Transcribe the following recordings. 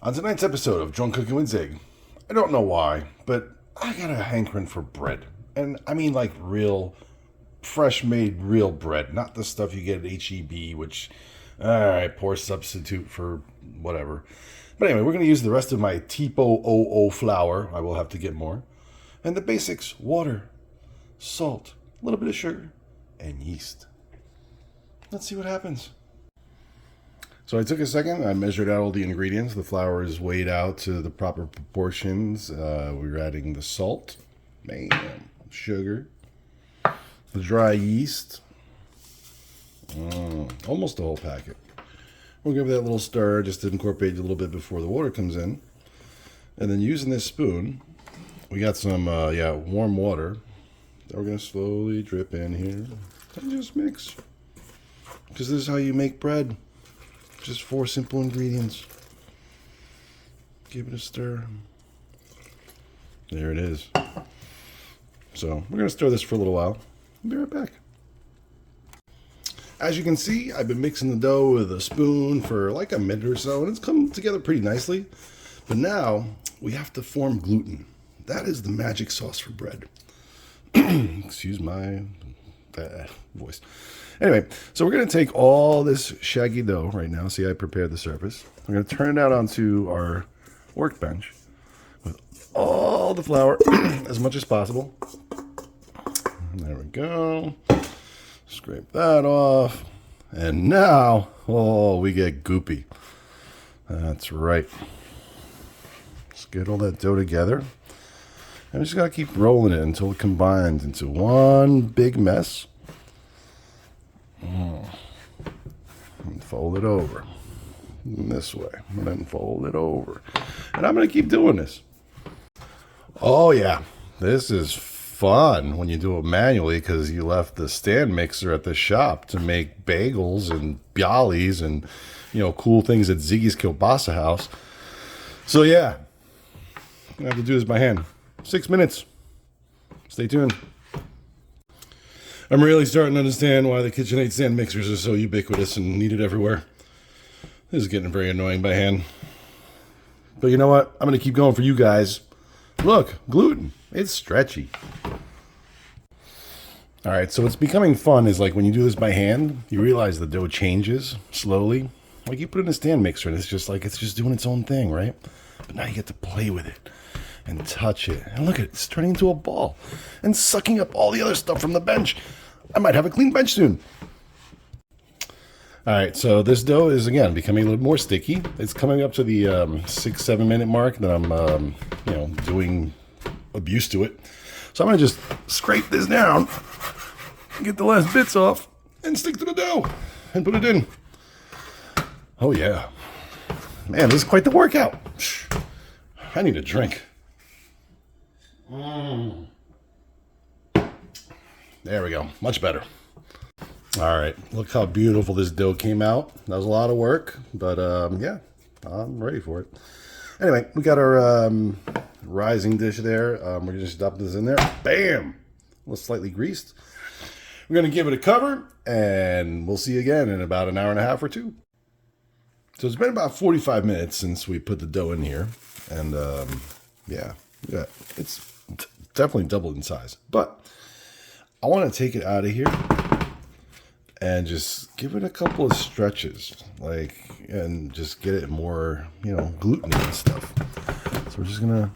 On tonight's episode of Drunk Cooking with Zig, I don't know why, but I got a hankering for bread. And I mean like real, fresh made real bread, not the stuff you get at HEB, which, alright, poor substitute for whatever. But anyway, we're going to use the rest of my Tipo 00 flour. I will have to get more. And the basics: water, salt, a little bit of sugar, and yeast. Let's see what happens. So I took a second, I measured out all the ingredients. The flour is weighed out to the proper proportions. We're adding the salt, sugar, the dry yeast, almost the whole packet. We'll give that a little stir just to incorporate it a little bit before the water comes in. And then using this spoon, we got some warm water that we're going to slowly drip in here and just mix. Because this is how you make bread. Just 4 simple ingredients. Give it a stir. There it is. So we're going to stir this for a little while. I'll be right back. As you can see, I've been mixing the dough with a spoon for like a minute or so, and it's come together pretty nicely. But now we have to form gluten. That is the magic sauce for bread. Excuse my voice. Anyway, so we're going to take all this shaggy dough right now. See, I prepared the surface. We're going to turn it out onto our workbench with all the flour as much as possible. There we go. Scrape that off. And now, we get goopy. That's right. Let's get all that dough together. And we just got to keep rolling it until it combines into one big mess. And fold it over this way, and then fold it over. And I'm going to keep doing this. Oh yeah, this is fun when you do it manually because you left the stand mixer at the shop to make bagels and bialys and, cool things at Ziggy's Kielbasa House. So yeah, I'm going to have to do this by hand. 6 minutes. Stay tuned. I'm really starting to understand why the KitchenAid stand mixers are so ubiquitous and needed everywhere. This is getting very annoying by hand. But you know what? I'm going to keep going for you guys. Look, gluten. It's stretchy. Alright, so what's becoming fun is like when you do this by hand, you realize the dough changes slowly. Like you put it in a stand mixer and it's just doing its own thing, right? But now you get to play with it and touch it. And look at it, it's turning into a ball and sucking up all the other stuff from the bench. I might have a clean bench soon. All right, so this dough is, again, becoming a little more sticky. It's coming up to the 6-7 minute mark that I'm, doing abuse to it. So I'm going to just scrape this down, get the last bits off, and stick to the dough and put it in. Oh, yeah. Man, this is quite the workout. I need a drink. There we go. Much better. All right. Look how beautiful this dough came out. That was a lot of work, but yeah, I'm ready for it. Anyway, we got our rising dish there. We're going to just dump this in there. Bam! A little slightly greased. We're going to give it a cover, and we'll see you again in about an hour and a half or 2. So it's been about 45 minutes since we put the dough in here, and yeah, it's definitely doubled in size. But I want to take it out of here and just give it a couple of stretches, and just get it more, gluten and stuff. So we're just gonna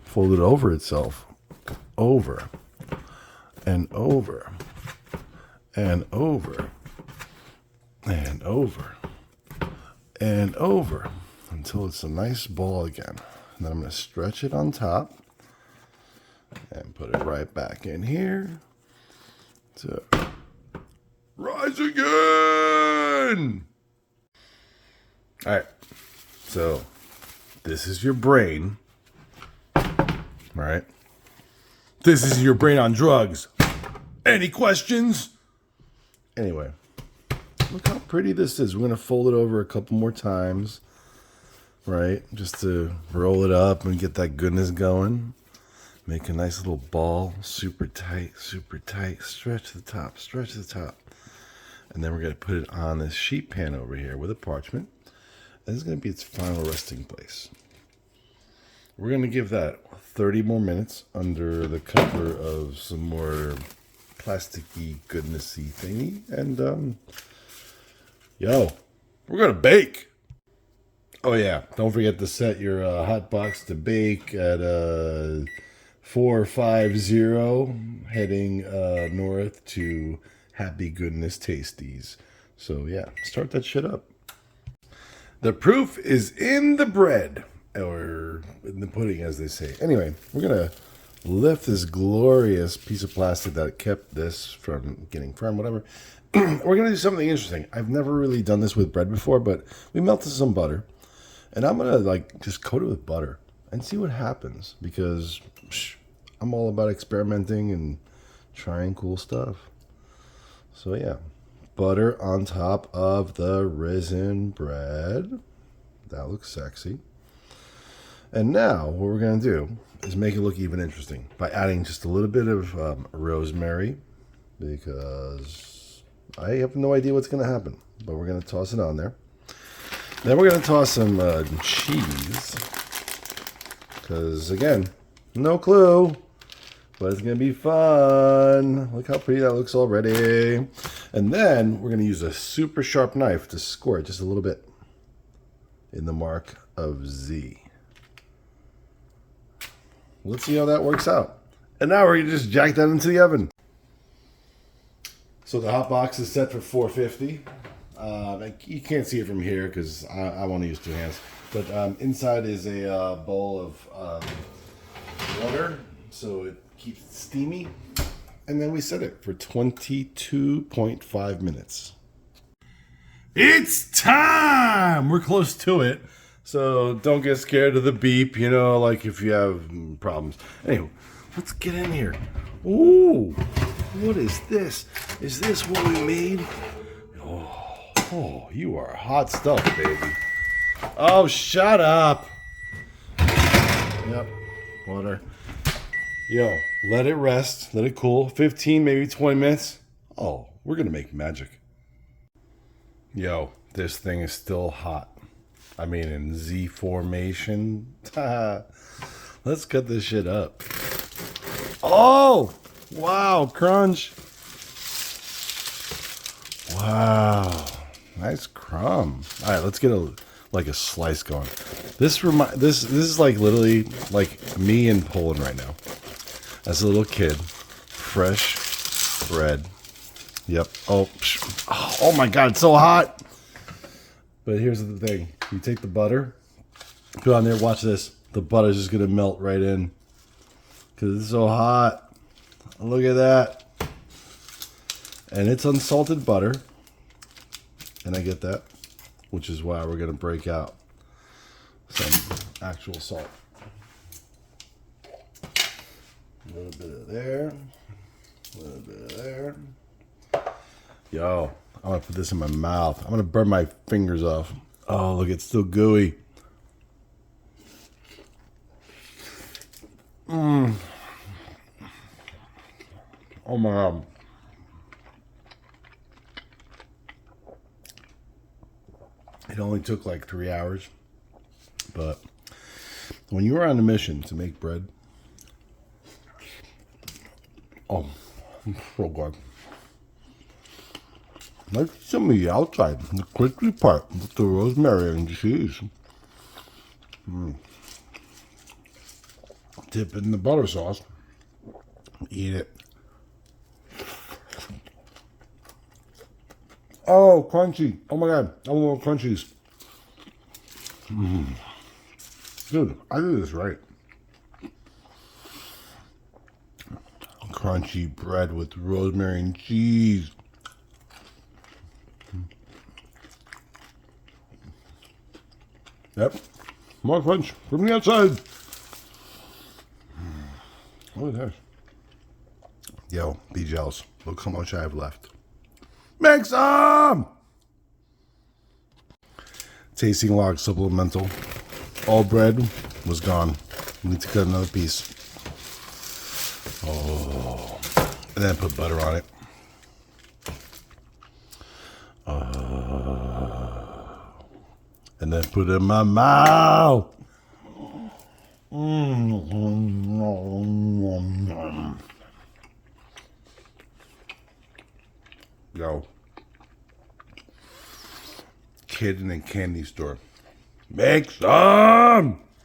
fold it over itself, over and over and over and over and over until it's a nice ball again. And then I'm going to stretch it on top and put it right back in here to rise again. All right. So this is your brain. All right. This is your brain on drugs. Any questions? Anyway, look how pretty this is. We're going to fold it over a couple more times. Right, just to roll it up and get that goodness going. Make a nice little ball, super tight, stretch the top. And then we're going to put it on this sheet pan over here with a parchment. This is going to be its final resting place. We're going to give that 30 more minutes under the cover of some more plasticky, goodnessy thingy. And, yo, we're going to bake. Oh, yeah. Don't forget to set your hot box to bake at 450, heading north to Happy Goodness Tasties. So, yeah, start that shit up. The proof is in the bread, or in the pudding, as they say. Anyway, we're going to lift this glorious piece of plastic that kept this from getting firm, whatever. We're going to do something interesting. I've never really done this with bread before, but we melted some butter. And I'm going to just coat it with butter and see what happens, because I'm all about experimenting and trying cool stuff. So yeah, butter on top of the risen bread. That looks sexy. And now what we're going to do is make it look even interesting by adding just a little bit of rosemary, because I have no idea what's going to happen, but we're going to toss it on there. Then we're going to toss some cheese, because, again, no clue, but it's going to be fun. Look how pretty that looks already. And then we're going to use a super sharp knife to score it just a little bit in the mark of Z. Let's see how that works out. And now we're going to just jack that into the oven. So the hot box is set for 450. You can't see it from here because I want to use two hands. But inside is a bowl of water, so it keeps it steamy. And then we set it for 22.5 minutes. It's time! We're close to it. So don't get scared of the beep, like if you have problems. Anyway, let's get in here. Ooh, what is this? Is this what we made? Oh, you are hot stuff, baby. Oh, shut up. Yep, water. Yo, let it rest. Let it cool. 15, maybe 20 minutes. Oh, we're going to make magic. Yo, this thing is still hot. I mean, in Z formation. Let's cut this shit up. Oh, wow, crunch. Wow. Nice crumb. All right, let's get a slice going. This is like literally like me in Poland right now. As a little kid, fresh bread. Yep. Oh my God, it's so hot. But here's the thing: you take the butter, put it on there. Watch this. The butter's just gonna melt right in because it's so hot. Look at that. And it's unsalted butter. And I get that, which is why we're going to break out some actual salt. A little bit of there, a little bit of there. Yo, I'm going to put this in my mouth. I'm going to burn my fingers off. Oh, look, it's still gooey. Oh my God. It only took like 3 hours, but when you were on a mission to make bread, oh, so good. Like some of the outside, the crispy part with the rosemary and cheese. Dip it in the butter sauce. Eat it. Oh, crunchy. Oh my God. I want more crunchies. Dude, I did this right. Crunchy bread with rosemary and cheese. Yep. More crunch from the outside. Look at this. Yo, be jealous. Look how much I have left. Make some! Tasting log supplemental. All bread was gone. We need to cut another piece. Oh. And then put butter on it. And and then put it in my mouth. Yo, kid in a candy store, make some.